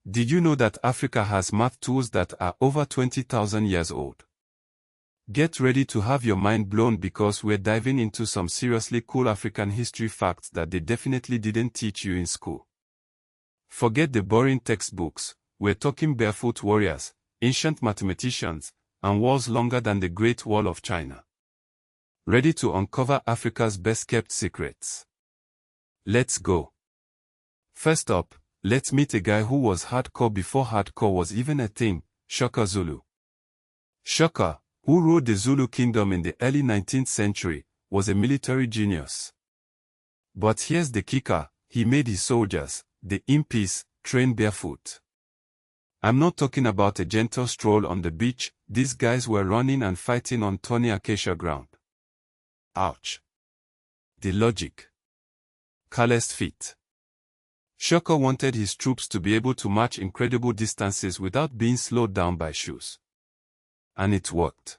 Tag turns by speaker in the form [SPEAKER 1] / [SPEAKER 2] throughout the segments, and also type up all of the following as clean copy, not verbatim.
[SPEAKER 1] Did you know that Africa has math tools that are over 20,000 years old? Get ready to have your mind blown because we're diving into some seriously cool African history facts that they definitely didn't teach you in school. Forget the boring textbooks, we're talking barefoot warriors, ancient mathematicians, and walls longer than the Great Wall of China. Ready to uncover Africa's best-kept secrets? Let's go. First up, let's meet a guy who was hardcore before hardcore was even a thing, Shaka Zulu. Shaka, who ruled the Zulu kingdom in the early 19th century, was a military genius. But here's the kicker, he made his soldiers, the impis, train barefoot. I'm not talking about a gentle stroll on the beach, these guys were running and fighting on thorny acacia ground. Ouch. The logic. Calloused feet. Shaka wanted his troops to be able to march incredible distances without being slowed down by shoes. And it worked.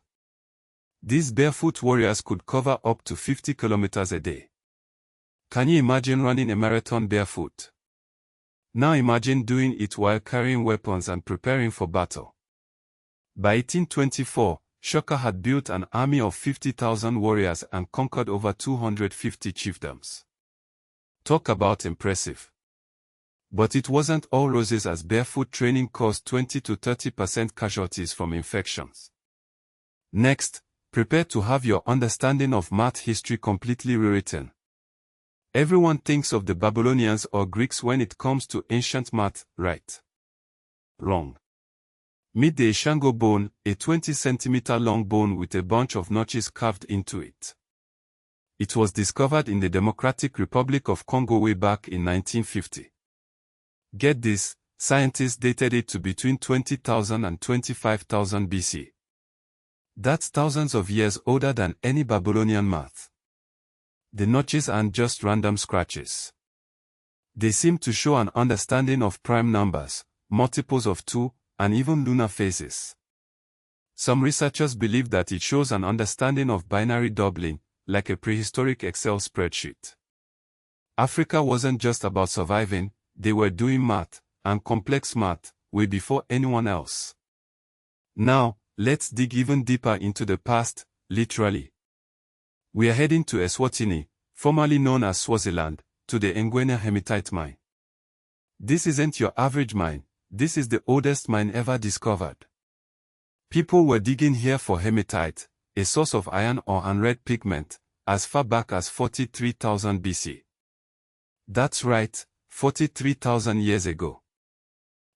[SPEAKER 1] These barefoot warriors could cover up to 50 kilometers a day. Can you imagine running a marathon barefoot? Now imagine doing it while carrying weapons and preparing for battle. By 1824, Shaka had built an army of 50,000 warriors and conquered over 250 chiefdoms. Talk about impressive. But it wasn't all roses as barefoot training caused 20 to 30% casualties from infections. Next, prepare to have your understanding of math history completely rewritten. Everyone thinks of the Babylonians or Greeks when it comes to ancient math, right? Wrong. Meet the Ishango bone, a 20-centimeter long bone with a bunch of notches carved into it. It was discovered in the Democratic Republic of Congo way back in 1950. Get this, scientists dated it to between 20,000 and 25,000 BC. That's thousands of years older than any Babylonian math. The notches aren't just random scratches. They seem to show an understanding of prime numbers, multiples of 2, and even lunar phases. Some researchers believe that it shows an understanding of binary doubling, like a prehistoric Excel spreadsheet. Africa wasn't just about surviving, they were doing math, and complex math, way before anyone else. Now, let's dig even deeper into the past, literally. We are heading to Eswatini, formerly known as Swaziland, to the Ngwenya hematite mine. This isn't your average mine, this is the oldest mine ever discovered. People were digging here for hematite, a source of iron ore and red pigment, as far back as 43,000 BC. That's right, 43,000 years ago.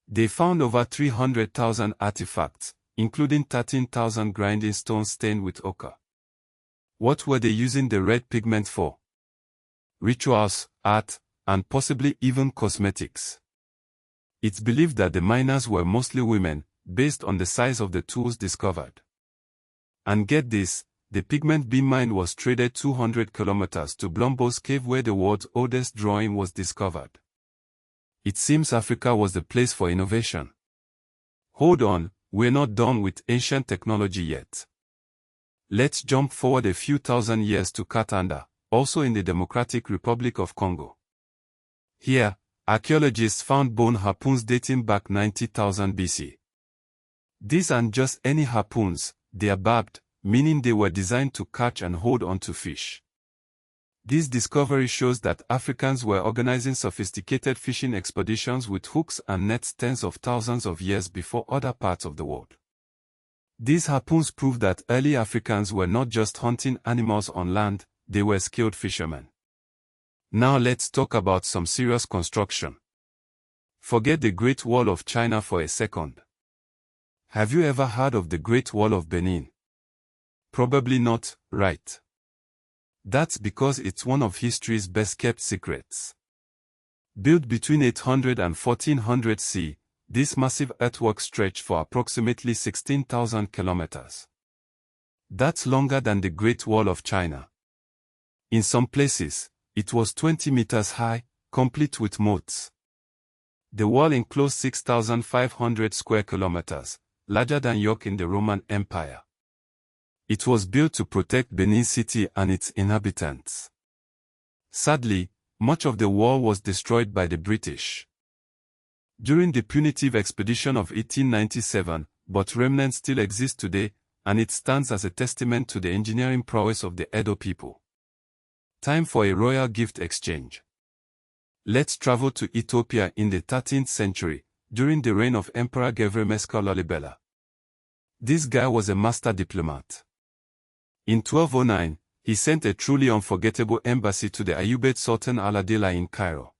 [SPEAKER 1] They found over 300,000 artifacts, including 13,000 grinding stones stained with ochre. What were they using the red pigment for? Rituals, art, and possibly even cosmetics. It's believed that the miners were mostly women, based on the size of the tools discovered. And get this, the pigment being mined was traded 200 kilometers to Blombo's cave where the world's oldest drawing was discovered. It seems Africa was the place for innovation. Hold on, we're not done with ancient technology yet. Let's jump forward a few thousand years to Katanga, also in the Democratic Republic of Congo. Here, archaeologists found bone harpoons dating back 90,000 BC. These aren't just any harpoons, they are barbed, meaning they were designed to catch and hold onto fish. This discovery shows that Africans were organizing sophisticated fishing expeditions with hooks and nets tens of thousands of years before other parts of the world. These harpoons prove that early Africans were not just hunting animals on land, they were skilled fishermen. Now let's talk about some serious construction. Forget the Great Wall of China for a second. Have you ever heard of the Great Wall of Benin? Probably not, right? That's because it's one of history's best-kept secrets. Built between 800 and 1400 CE, this massive earthwork stretched for approximately 16,000 kilometers. That's longer than the Great Wall of China. In some places, it was 20 meters high, complete with moats. The wall enclosed 6,500 square kilometers, larger than York in the Roman Empire. It was built to protect Benin City and its inhabitants. Sadly, much of the wall was destroyed by the British. during the punitive expedition of 1897, but remnants still exist today, and it stands as a testament to the engineering prowess of the Edo people. Time for a royal gift exchange. Let's travel to Ethiopia in the 13th century, during the reign of Emperor Gevremesker Lalibela. This guy was a master diplomat. In 1209, he sent a truly unforgettable embassy to the Ayyubid Sultan Al-Adila in Cairo.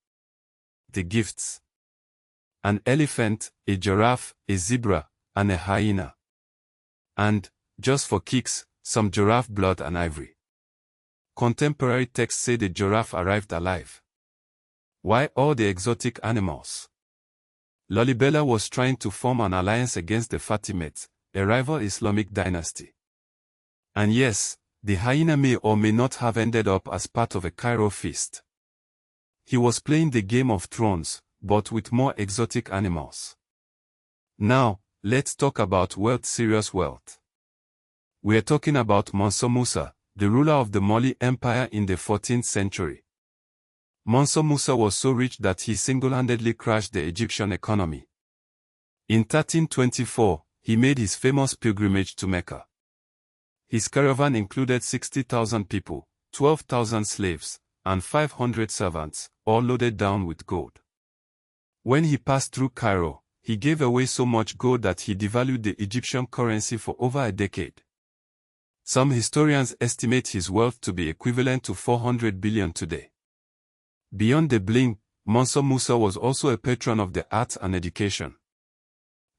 [SPEAKER 1] The gifts: an elephant, a giraffe, a zebra, and a hyena. And, just for kicks, some giraffe blood and ivory. Contemporary texts say the giraffe arrived alive. Why all the exotic animals? Lalibela was trying to form an alliance against the Fatimids, a rival Islamic dynasty. And yes, the hyena may or may not have ended up as part of a Cairo feast. He was playing the Game of Thrones, but with more exotic animals. Now, let's talk about wealth, serious wealth. We're talking about Mansa Musa, the ruler of the Mali Empire in the 14th century. Mansa Musa was so rich that he single-handedly crashed the Egyptian economy. In 1324, he made his famous pilgrimage to Mecca. His caravan included 60,000 people, 12,000 slaves, and 500 servants, all loaded down with gold. When he passed through Cairo, he gave away so much gold that he devalued the Egyptian currency for over a decade. Some historians estimate his wealth to be equivalent to 400 billion today. Beyond the bling, Mansa Musa was also a patron of the arts and education.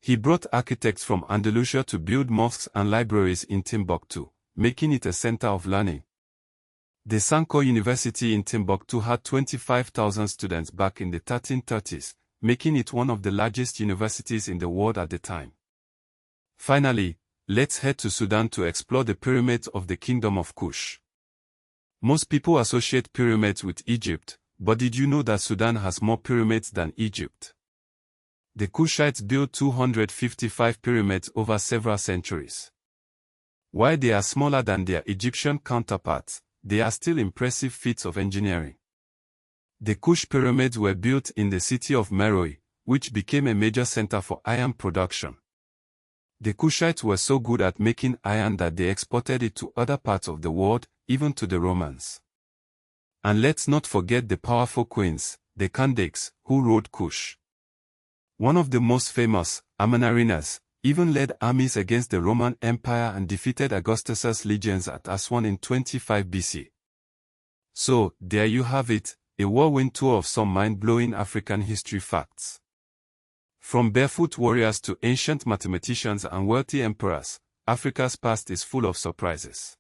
[SPEAKER 1] He brought architects from Andalusia to build mosques and libraries in Timbuktu, making it a center of learning. The Sankore University in Timbuktu had 25,000 students back in the 1330s, making it one of the largest universities in the world at the time. Finally, let's head to Sudan to explore the pyramids of the Kingdom of Kush. Most people associate pyramids with Egypt, but did you know that Sudan has more pyramids than Egypt? The Kushites built 255 pyramids over several centuries. While they are smaller than their Egyptian counterparts, they are still impressive feats of engineering. The Kush pyramids were built in the city of Meroe, which became a major center for iron production. The Kushites were so good at making iron that they exported it to other parts of the world, even to the Romans. And let's not forget the powerful queens, the Kandaks, who ruled Kush. One of the most famous, Amenarinas, even led armies against the Roman Empire and defeated Augustus's legions at Aswan in 25 BC. So, there you have it, a whirlwind tour of some mind-blowing African history facts. From barefoot warriors to ancient mathematicians and wealthy emperors, Africa's past is full of surprises.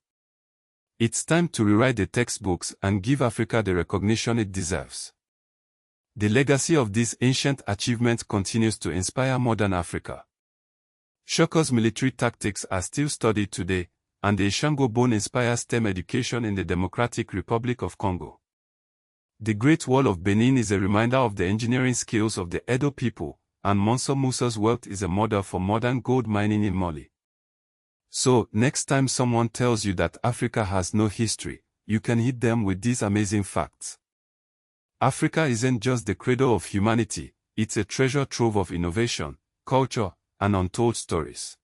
[SPEAKER 1] It's time to rewrite the textbooks and give Africa the recognition it deserves. The legacy of these ancient achievements continues to inspire modern Africa. Shaka's military tactics are still studied today, and the Ishango bone inspires STEM education in the Democratic Republic of Congo. The Great Wall of Benin is a reminder of the engineering skills of the Edo people, and Mansa Musa's wealth is a model for modern gold mining in Mali. So, next time someone tells you that Africa has no history, you can hit them with these amazing facts. Africa isn't just the cradle of humanity, it's a treasure trove of innovation, culture, and untold stories.